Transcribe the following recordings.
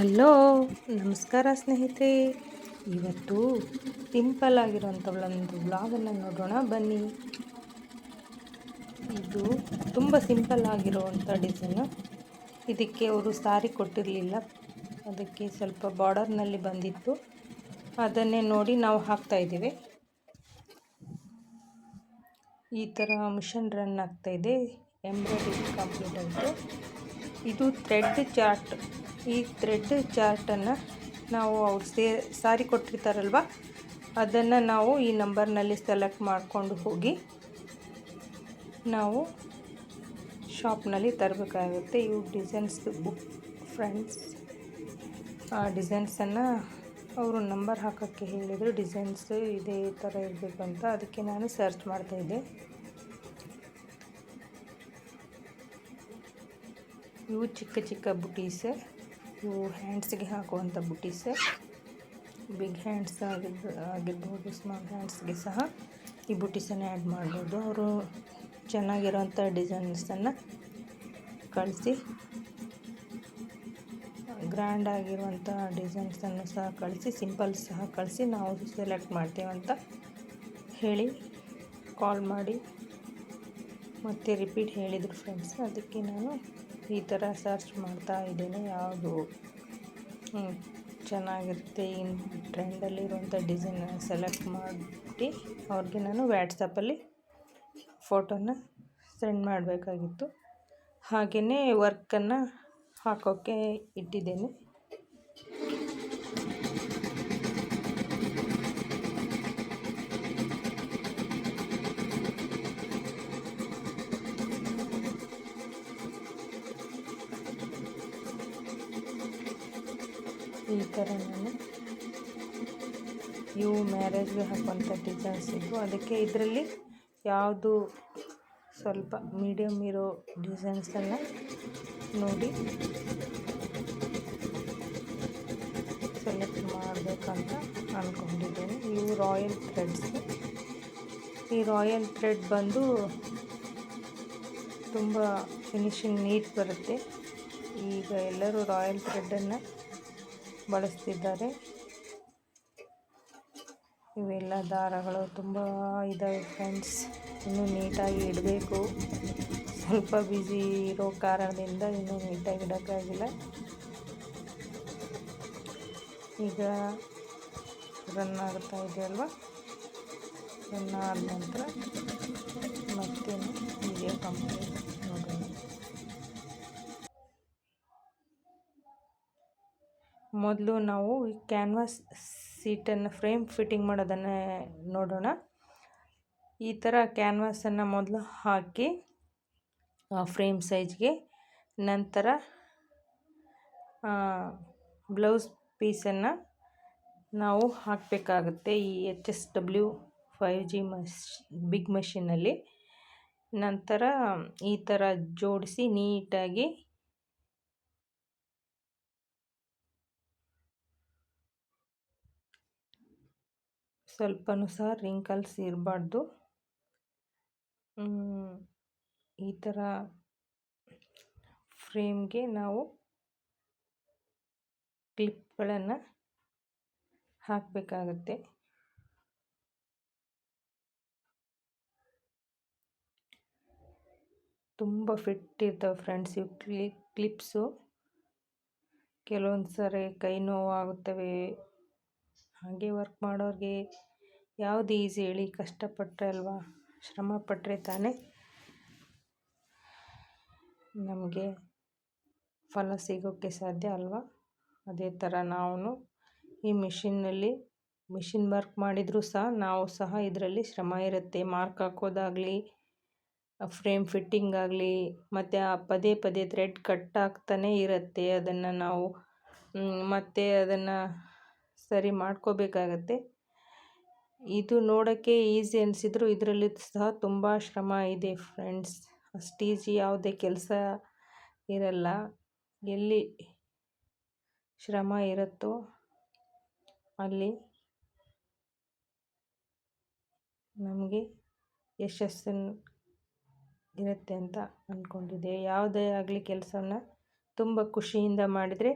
Hello, ನಮಸ್ಕಾರ ಸ್ನೇಹಿತರೆ. ಇವತ್ತು ಸಿಂಪಲ್ ಆಗಿರುವಂಥ ಒಂದು ವ್ಲಾಗನ್ನು ನೋಡೋಣ ಬನ್ನಿ. ಇದು ತುಂಬ ಸಿಂಪಲ್ ಆಗಿರುವಂಥ ಡಿಸೈನು. ಇದಕ್ಕೆ ಅವರು ಸಾರಿ ಕೊಟ್ಟಿರಲಿಲ್ಲ, ಅದಕ್ಕೆ ಸ್ವಲ್ಪ ಬಾರ್ಡರ್ನಲ್ಲಿ ಬಂದಿತ್ತು. ಅದನ್ನೇ ನೋಡಿ ನಾವು ಹಾಕ್ತಾಯಿದ್ದೀವಿ. ಈ ಥರ ಮಿಷನ್ ರನ್ ಆಗ್ತಾಯಿದೆ. ಎಂಬ್ರಾಯ್ಡರಿ ಕಂಪ್ಲೀಟ್ ಆಯಿತು. ಇದು ಥ್ರೆಡ್ ಚಾರ್ಟ್. ಈ ಥ್ರೆಡ್ ಚಾರ್ಟನ್ನು ನಾವು ಅವ್ರು ಸಾರಿ ಕೊಟ್ಟಿರ್ತಾರಲ್ವ, ಅದನ್ನು ನಾವು ಈ ನಂಬರ್ನಲ್ಲಿ ಸೆಲೆಕ್ಟ್ ಮಾಡಿಕೊಂಡು ಹೋಗಿ ನಾವು ಶಾಪ್ನಲ್ಲಿ ತರಬೇಕಾಗುತ್ತೆ. ಇವು ಡಿಸೈನ್ಸ್ ಬುಕ್ ಫ್ರೆಂಡ್ಸ್. ಆ ಡಿಸೈನ್ಸನ್ನು ಅವರು ನಂಬರ್ ಹಾಕೋಕ್ಕೆ ಹೇಳಿದರು. ಡಿಸೈನ್ಸ್ ಇದೇ ಥರ ಇರಬೇಕು ಅಂತ. ಅದಕ್ಕೆ ನಾನು ಸರ್ಚ್ ಮಾಡ್ತಾಯಿದ್ದೆ. ಇವು ಚಿಕ್ಕ ಚಿಕ್ಕ ಬುಟೀಸ್. ಇವು ಹ್ಯಾಂಡ್ಸ್ಗೆ ಹಾಕುವಂಥ ಬುಟೀಸ್. ಬಿಗ್ ಹ್ಯಾಂಡ್ಸ್ ಆಗಿರ್ಬೋದು, ಸ್ಮಾಲ್ ಹ್ಯಾಂಡ್ಸ್ಗೆ ಸಹ ಈ ಬುಟೀಸನ್ನು ಆ್ಯಡ್ ಮಾಡ್ಬೋದು. ಅವರು ಚೆನ್ನಾಗಿರೋಂಥ ಡಿಸೈನ್ಸನ್ನು ಕಳಿಸಿ, ಗ್ರ್ಯಾಂಡ್ ಆಗಿರುವಂಥ ಡಿಸೈನ್ಸನ್ನು ಸಹ ಕಳಿಸಿ, ಸಿಂಪಲ್ ಸಹ ಕಳಿಸಿ ನಾವು ಸೆಲೆಕ್ಟ್ ಮಾಡ್ತೇವಂತ ಹೇಳಿ ಕಾಲ್ ಮಾಡಿ ಮತ್ತೆ ರಿಪೀಟ್ ಹೇಳಿದರು ಫ್ರೆಂಡ್ಸ್. ಅದಕ್ಕೆ ನಾನು ಈ ಥರ ಸರ್ಚ್ ಮಾಡ್ತಾ ಇದ್ದೇನೆ, ಯಾವುದು ಚೆನ್ನಾಗಿರುತ್ತೆ, ಇನ್ನು ಟ್ರೆಂಡಲ್ಲಿರುವಂಥ ಡಿಸೈನ್ ಸೆಲೆಕ್ಟ್ ಮಾಡಿ ಅವ್ರಿಗೆ ನಾನು ವ್ಯಾಟ್ಸಪ್ಪಲ್ಲಿ ಫೋಟೋನ ಸೆಂಡ್ ಮಾಡಬೇಕಾಗಿತ್ತು. ಹಾಗೆಯೇ ವರ್ಕನ್ನು ಹಾಕೋಕ್ಕೆ ಇಟ್ಟಿದ್ದೇನೆ. ಈ ಥರ ನಾನು ಇವು ಮ್ಯಾರೇಜ್ಗೆ ಹಾಕುವಂಥ ಡಿಸೈನ್ಸ್ ಇದ್ವು. ಅದಕ್ಕೆ ಇದರಲ್ಲಿ ಯಾವುದು ಸ್ವಲ್ಪ ಮೀಡಿಯಮ್ ಇರೋ ಡಿಸೈನ್ಸನ್ನು ನೋಡಿ ಸೆಲೆಕ್ಟ್ ಮಾಡಬೇಕಂತ ಅಂದ್ಕೊಂಡಿದ್ದೇನೆ. ಇವು ರಾಯಲ್ ಥ್ರೆಡ್ಸ್. ಈ ರಾಯಲ್ ಥ್ರೆಡ್ ಬಂದು ತುಂಬ ಫಿನಿಶಿಂಗ್ ನೀಟ್ ಬರುತ್ತೆ. ಈಗ ಎಲ್ಲರೂ ರಾಯಲ್ ಥ್ರೆಡ್ಡನ್ನು ಬಳಸ್ತಿದ್ದಾರೆ. ಇವೆಲ್ಲ ದಾರಗಳು ತುಂಬ ಇದ್ದಾವೆ ಫ್ರೆಂಡ್ಸ್. ಇನ್ನೂ ನೀಟಾಗಿ ಇಡಬೇಕು. ಸ್ವಲ್ಪ ಬ್ಯುಸಿ ಇರೋ ಕಾರಣದಿಂದ ಇನ್ನೂ ನೀಟಾಗಿ ಇಡೋಕ್ಕಾಗಿಲ್ಲ. ಈಗ ರನ್ ಆಗ್ತಾ ಇದೆಯಲ್ವ, ರನ್ ಆದ ನಂತರ ಮತ್ತೆ ವಿಡಿಯೋ ಕಂಪ್ಲೀಟ್ ನೋಡೋಣ. ಮೊದಲು ನಾವು ಈ ಕ್ಯಾನ್ವಾಸ್ ಸೀಟನ್ನು ಫ್ರೇಮ್ ಫಿಟ್ಟಿಂಗ್ ಮಾಡೋದನ್ನು ನೋಡೋಣ. ಈ ಥರ ಕ್ಯಾನ್ವಾಸನ್ನು ಮೊದಲು ಹಾಕಿ ಫ್ರೇಮ್ ಸೈಜ್ಗೆ, ನಂತರ ಬ್ಲೌಸ್ ಪೀಸನ್ನು ನಾವು ಹಾಕಬೇಕಾಗುತ್ತೆ ಈ HSW 5G ಬಿಗ್ ಮಷೀನಲ್ಲಿ. ನಂತರ ಈ ಥರ ಜೋಡಿಸಿ ನೀಟಾಗಿ ಸ್ವಲ್ಪನೂ ಸಹ ರಿಂಕಲ್ಸ್ ಇರಬಾರ್ದು. ಈ ಥರ ಫ್ರೇಮ್ಗೆ ನಾವು ಕ್ಲಿಪ್ಗಳನ್ನು ಹಾಕಬೇಕಾಗುತ್ತೆ. ತುಂಬ ಫಿಟ್ ಇರ್ತವೆ ಫ್ರೆಂಡ್ಸ್ ಇವು ಕ್ಲಿಪ್ಸು. ಕೆಲವೊಂದು ಸರಿ ಕೈ ನೋವಾಗುತ್ತವೆ. ಹಾಗೆ ವರ್ಕ್ ಮಾಡೋರಿಗೆ ಯಾವುದು ಈಸಿ ಹೇಳಿ? ಕಷ್ಟಪಟ್ಟರೆ ಅಲ್ವಾ, ಶ್ರಮ ಪಟ್ಟರೆ ತಾನೇ ನಮಗೆ ಫಲ ಸಿಗೋಕ್ಕೆ ಸಾಧ್ಯ ಅಲ್ವಾ? ಅದೇ ಥರ ನಾವು ಈ ಮಿಷಿನ್ ವರ್ಕ್ ಮಾಡಿದರೂ ಸಹ ನಾವು ಸಹ ಇದರಲ್ಲಿ ಶ್ರಮ ಇರುತ್ತೆ. ಮಾರ್ಕ್ ಹಾಕೋದಾಗಲಿ, ಫ್ರೇಮ್ ಫಿಟ್ಟಿಂಗ್ ಆಗಲಿ, ಮತ್ತು ಪದೇ ಪದೇ ಥ್ರೆಡ್ ಕಟ್ ಆಗ್ತಾನೇ ಇರುತ್ತೆ. ಅದನ್ನು ನಾವು ಮತ್ತೆ ಅದನ್ನು ಸರಿ ಮಾಡ್ಕೋಬೇಕಾಗತ್ತೆ. ಇದು ನೋಡೋಕ್ಕೆ ಈಸಿ ಅನಿಸಿದ್ರು ಇದರಲ್ಲಿ ಸಹ ತುಂಬ ಶ್ರಮ ಇದೆ ಫ್ರೆಂಡ್ಸ್. ಅಷ್ಟು ಈಸಿ ಯಾವುದೇ ಕೆಲಸ ಇರಲ್ಲ. ಎಲ್ಲಿ ಶ್ರಮ ಇರುತ್ತೋ ಅಲ್ಲಿ ನಮಗೆ ಯಶಸ್ಸು ಇರುತ್ತೆ ಅಂತ ಅಂದ್ಕೊಂಡಿದ್ದೆ. ಯಾವುದೇ ಆಗಲಿ ಕೆಲಸನ ತುಂಬ ಖುಷಿಯಿಂದ ಮಾಡಿದರೆ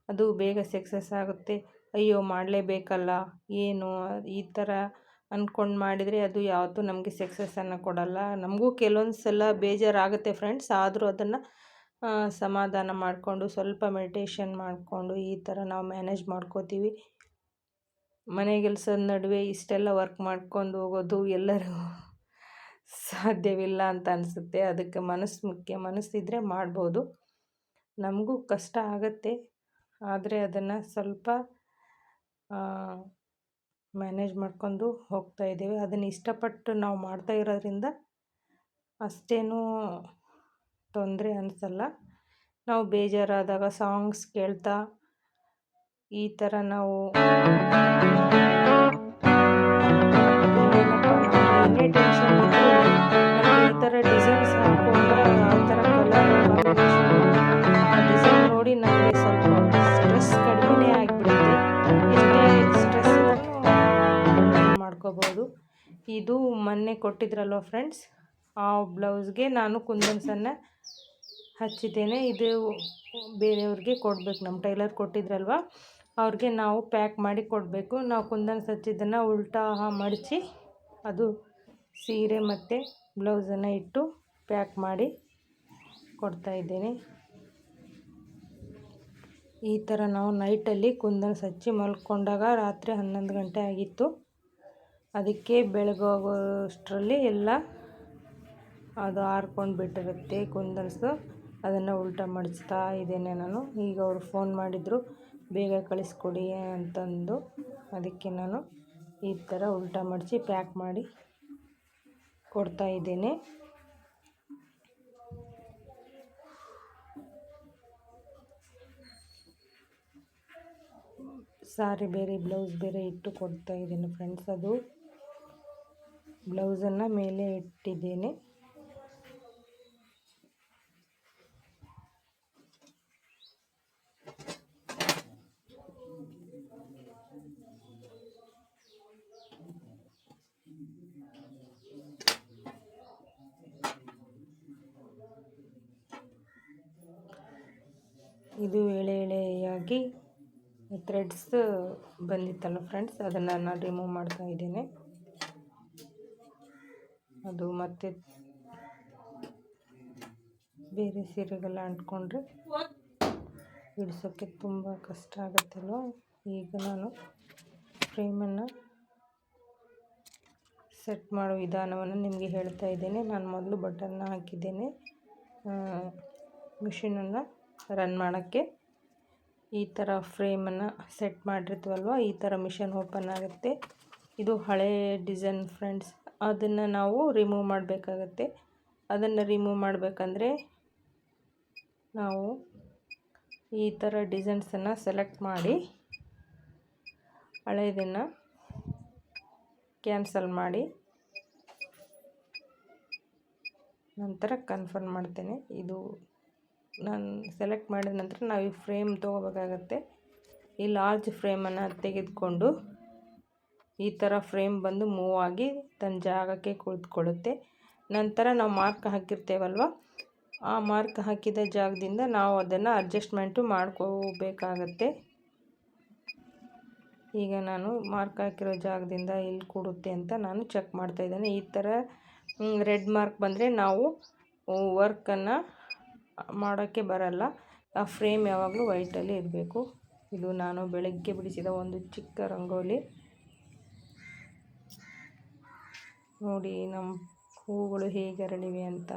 ಅದು ಬೇಗ ಸಕ್ಸಸ್ ಆಗುತ್ತೆ. ಅಯ್ಯೋ ಮಾಡಲೇಬೇಕಲ್ಲ ಏನು ಈ ಥರ ಅಂದ್ಕೊಂಡು ಮಾಡಿದರೆ ಅದು ಯಾವತ್ತೂ ನಮಗೆ ಸಕ್ಸಸ್ಸನ್ನು ಕೊಡಲ್ಲ. ನಮಗೂ ಕೆಲವೊಂದು ಸಲ ಬೇಜಾರಾಗುತ್ತೆ ಫ್ರೆಂಡ್ಸ್. ಆದರೂ ಅದನ್ನು ಸಮಾಧಾನ ಮಾಡಿಕೊಂಡು ಸ್ವಲ್ಪ ಮೆಡಿಟೇಷನ್ ಮಾಡಿಕೊಂಡು ಈ ಥರ ನಾವು ಮ್ಯಾನೇಜ್ ಮಾಡ್ಕೋತೀವಿ. ಮನೆ ಕೆಲಸದ ನಡುವೆ ಇಷ್ಟೆಲ್ಲ ವರ್ಕ್ ಮಾಡ್ಕೊಂಡು ಹೋಗೋದು ಎಲ್ಲರೂ ಸಾಧ್ಯವಿಲ್ಲ ಅಂತ ಅನಿಸುತ್ತೆ. ಅದಕ್ಕೆ ಮನಸ್ಸು ಮುಖ್ಯ. ಮನಸ್ಸಿದ್ರೆ ಮಾಡ್ಬೋದು. ನಮಗೂ ಕಷ್ಟ ಆಗುತ್ತೆ, ಆದರೆ ಅದನ್ನು ಸ್ವಲ್ಪ ಮ್ಯಾನೇಜ್ ಮಾಡ್ಕೊಂಡು ಹೋಗ್ತಾ ಇದ್ದೀವಿ. ಅದನ್ನು ಇಷ್ಟಪಟ್ಟು ನಾವು ಮಾಡ್ತಾ ಇರೋದ್ರಿಂದ ಅಷ್ಟೇನೂ ತೊಂದರೆ ಅನಿಸಲ್ಲ. ನಾವು ಬೇಜಾರಾದಾಗ ಸಾಂಗ್ಸ್ ಕೇಳ್ತಾ ಈ ಥರ ನಾವು ಏನೇ ಟೆನ್ಷನ್ ಇದ್ದರೂ ನಮಗೆ ಈ ಥರ ಡಿಸೈನ್ಸ್ ಹಾಕೊಂಡ್ರೆ ಆ ಥರ ಕಲರ್ ಕಾಂಬಿನೇಷನ್ ಆ ಡಿಸೈನ್ ನೋಡಿ ನಮಗೆ ಸ್ವಲ್ಪ ಸ್ಟ್ರೆಸ್ ಕಡಿಮೆ ಆಗಿಬಿಡುತ್ತೆ. ಎಷ್ಟೇ ಸ್ಟ್ರೆಸ್ ಇದ್ರೂ ಮಾಡ್ಕೋಬೋದು. ಇದು ಮೊನ್ನೆ ಕೊಟ್ಟಿದ್ರಲ್ವ ಫ್ರೆಂಡ್ಸ್, ಆ ಬ್ಲೌಸ್ಗೆ ನಾನು ಕುಂದನ್ಸನ್ನು ಹಚ್ಚಿದ್ದೇನೆ. ಇದು ಬೇರೆಯವ್ರಿಗೆ ಕೊಡಬೇಕು. ನಮ್ಮ ಟೈಲರ್ ಕೊಟ್ಟಿದ್ರಲ್ವ ಅವ್ರಿಗೆ ನಾವು ಪ್ಯಾಕ್ ಮಾಡಿ ಕೊಡಬೇಕು. ನಾವು ಕುಂದನ್ಸ್ ಹಚ್ಚಿದ್ದನ್ನು ಉಲ್ಟಾ ಮಡಚಿ ಅದು ಸೀರೆ ಮತ್ತು ಬ್ಲೌಸನ್ನು ಇಟ್ಟು ಪ್ಯಾಕ್ ಮಾಡಿ ಕೊಡ್ತಾಯಿದ್ದೇನೆ. ಈ ಥರ ನಾವು ನೈಟಲ್ಲಿ ಕುಂದನ್ಸ್ ಹಚ್ಚಿ ಮಲ್ಕೊಂಡಾಗ ರಾತ್ರಿ 11 ಗಂಟೆ ಆಗಿತ್ತು. ಅದಕ್ಕೆ ಬೆಳಗೋಗೋಷ್ಟರಲ್ಲಿ ಎಲ್ಲ ಅದು ಆರ್ಕೊಂಡು ಬಿಟ್ಟಿರುತ್ತೆ ಕುಂದನ್ಸು. ಅದನ್ನು ಉಲ್ಟಾ ಮಡಿಸ್ತಾ ಇದ್ದೇನೆ ನಾನು. ಈಗ ಅವರು ಫೋನ್ ಮಾಡಿದರು ಬೇಗ ಕಳಿಸ್ಕೊಡಿ ಅಂತಂದು. ಅದಕ್ಕೆ ನಾನು ಈ ಥರ ಉಲ್ಟಾ ಮಡಿಸಿ ಪ್ಯಾಕ್ ಮಾಡಿ ಕೊಡ್ತಾ ಇದ್ದೇನೆ. ಸಾರಿ ಬೇರೆ ಬ್ಲೌಸ್ ಬೇರೆ ಇಟ್ಟು ಕೊಡ್ತಾ ಇದ್ದೇನೆ ಫ್ರೆಂಡ್ಸ್. ಅದು ಬ್ಲೌಸನ್ನು ಮೇಲೆ ಇಟ್ಟಿದ್ದೇನೆ. ಇದು ಎಳೆ ಎಳೆಯಾಗಿ ಥ್ರೆಡ್ಸ್ ಬಂದಿತ್ತಲ್ಲ ಫ್ರೆಂಡ್ಸ್, ಅದನ್ನು ನಾನು ರಿಮೂವ್ ಮಾಡ್ತಾ ಇದ್ದೇನೆ. ಅದು ಮತ್ತೆ ಬೇರೆ ಸೀರೆಗೆಲ್ಲ ಅಂಟ್ಕೊಂಡ್ರೆ ಬಿಡಿಸೋಕ್ಕೆ ತುಂಬ ಕಷ್ಟ ಆಗುತ್ತಲ್ವ. ಈಗ ನಾನು ಫ್ರೇಮನ್ನು ಸೆಟ್ ಮಾಡೋ ವಿಧಾನವನ್ನು ನಿಮಗೆ ಹೇಳ್ತಾ ಇದ್ದೇನೆ. ನಾನು ಮೊದಲು ಬಟನ್ನ ಹಾಕಿದ್ದೇನೆ ಮಿಷಿನನ್ನು ರನ್ ಮಾಡೋಕ್ಕೆ. ಈ ಥರ ಫ್ರೇಮನ್ನು ಸೆಟ್ ಮಾಡಿರ್ತೀವಲ್ವ, ಈ ಥರ ಮಿಷನ್ ಓಪನ್ ಆಗುತ್ತೆ. ಇದು ಹಳೆ ಡಿಸೈನ್ ಫ್ರೆಂಡ್ಸ್. ಅದನ್ನು ನಾವು ರಿಮೂವ್ ಮಾಡಬೇಕಾಗತ್ತೆ. ಅದನ್ನು ರಿಮೂವ್ ಮಾಡಬೇಕಂದ್ರೆ ನಾವು ಈ ಥರ ಡಿಸೈನ್ಸನ್ನು ಸೆಲೆಕ್ಟ್ ಮಾಡಿ ಹಳೆಯದನ್ನು ಕ್ಯಾನ್ಸಲ್ ಮಾಡಿ ನಂತರ ಕನ್ಫರ್ಮ್ ಮಾಡ್ತೇನೆ. ಇದು ನಾನು ಸೆಲೆಕ್ಟ್ ಮಾಡಿದ ನಂತರ ನಾವು ಈ ಫ್ರೇಮ್ ತೊಗೋಬೇಕಾಗತ್ತೆ. ಈ ಲಾರ್ಜ್ ಫ್ರೇಮನ್ನು ತೆಗೆದುಕೊಂಡು ಈ ಥರ ಫ್ರೇಮ್ ಬಂದು ಮೂವ್ ಆಗಿ ತನ್ನ ಜಾಗಕ್ಕೆ ಕುಳಿತುಕೊಳ್ಳುತ್ತೆ. ನಂತರ ನಾವು ಮಾರ್ಕ್ ಹಾಕಿರ್ತೇವಲ್ವ, ಆ ಮಾರ್ಕ್ ಹಾಕಿದ ಜಾಗದಿಂದ ನಾವು ಅದನ್ನು ಅಡ್ಜಸ್ಟ್ಮೆಂಟು ಮಾಡ್ಕೋಬೇಕಾಗತ್ತೆ. ಈಗ ನಾನು ಮಾರ್ಕ್ ಹಾಕಿರೋ ಜಾಗದಿಂದ ಎಲ್ಲಿ ಕೊಡುತ್ತೆ ಅಂತ ನಾನು ಚೆಕ್ ಮಾಡ್ತಾಯಿದ್ದೇನೆ. ಈ ಥರ ರೆಡ್ ಮಾರ್ಕ್ ಬಂದರೆ ನಾವು ವರ್ಕನ್ನು ಮಾಡೋಕ್ಕೆ ಬರಲ್ಲ. ಆ ಫ್ರೇಮ್ ಯಾವಾಗಲೂ ವೈಟಲ್ಲಿ ಇರಬೇಕು. ಇದು ನಾನು ಬೆಳಗ್ಗೆ ಬಿಡಿಸಿದ ಒಂದು ಚಿಕ್ಕ ರಂಗೋಲಿ. ನೋಡಿ ನಮ್ಮ ಹೂಗಳು ಹೇಗೆ ಅರಳಿವೆ ಅಂತ.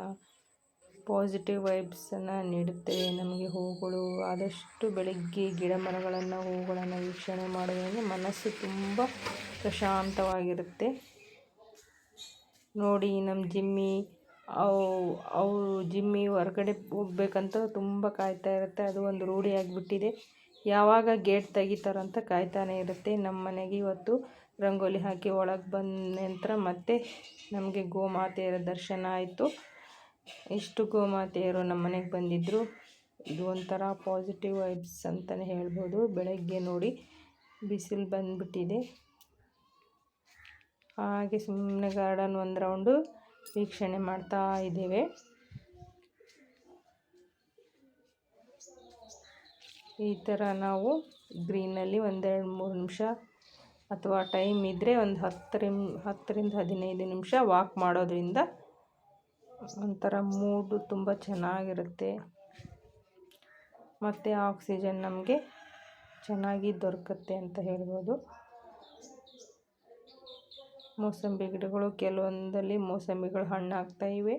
ಪಾಸಿಟಿವ್ ವೈಬ್ಸನ್ನು ನೀಡುತ್ತವೆ ನಮಗೆ ಹೂಗಳು. ಆದಷ್ಟು ಬೆಳಗ್ಗೆ ಗಿಡ ಮರಗಳನ್ನು ಹೂಗಳನ್ನು ವೀಕ್ಷಣೆ ಮಾಡೋದ್ರಿಂದ ಮನಸ್ಸು ತುಂಬ ಪ್ರಶಾಂತವಾಗಿರುತ್ತೆ. ನೋಡಿ ನಮ್ಮ ಜಿಮ್ಮಿ ಅವು ಜಿಮ್ಮಿ ಹೊರಗಡೆ ಹೋಗ್ಬೇಕಂತ ತುಂಬ ಕಾಯ್ತಾ ಇರುತ್ತೆ. ಅದು ಒಂದು ರೂಢಿಯಾಗಿಬಿಟ್ಟಿದೆ. ಯಾವಾಗ ಗೇಟ್ ತೆಗಿತಾರಂತ ಕಾಯ್ತಾನೆ ಇರುತ್ತೆ. ನಮ್ಮ ಮನೆಗೆ ಇವತ್ತು ರಂಗೋಲಿ ಹಾಕಿ ಒಳಗೆ ಬಂದ ನಂತರ ಮತ್ತೆ ನಮಗೆ ಗೋಮಾತೆಯರ ದರ್ಶನ ಆಯಿತು. ಇಷ್ಟು ಗೋಮಾತೆಯರು ನಮ್ಮ ಮನೆಗೆ ಬಂದಿದ್ದರು. ಇದು ಒಂಥರ ಪಾಸಿಟಿವ್ ವೈಬ್ಸ್ ಅಂತಲೇ ಹೇಳ್ಬೋದು. ಬೆಳಗ್ಗೆ ನೋಡಿ ಬಿಸಿಲು ಬಂದುಬಿಟ್ಟಿದೆ. ಹಾಗೆ ಸುಮ್ಮನೆ ಗಾರ್ಡನ್ ಒಂದು ರೌಂಡು ವೀಕ್ಷಣೆ ಮಾಡ್ತಾ ಇದ್ದೇವೆ. ಈ ಥರ ನಾವು ಗ್ರೀನಲ್ಲಿ 1-2-3 ನಿಮಿಷ ಅಥವಾ ಟೈಮ್ ಇದ್ದರೆ ಒಂದು 10ರಿಂದ 15 ನಿಮಿಷ ವಾಕ್ ಮಾಡೋದ್ರಿಂದ ಒಂಥರ ಮೂಡು ತುಂಬ ಚೆನ್ನಾಗಿರುತ್ತೆ ಮತ್ತು ಆಕ್ಸಿಜನ್ ನಮಗೆ ಚೆನ್ನಾಗಿ ದೊರಕುತ್ತೆ ಅಂತ ಹೇಳ್ಬೋದು. ಮೋಸಂಬಿ ಗಿಡಗಳು ಕೆಲವೊಂದಲ್ಲಿ ಮೋಸಂಬಿಗಳು ಹಣ್ಣಾಗ್ತಾ ಇವೆ.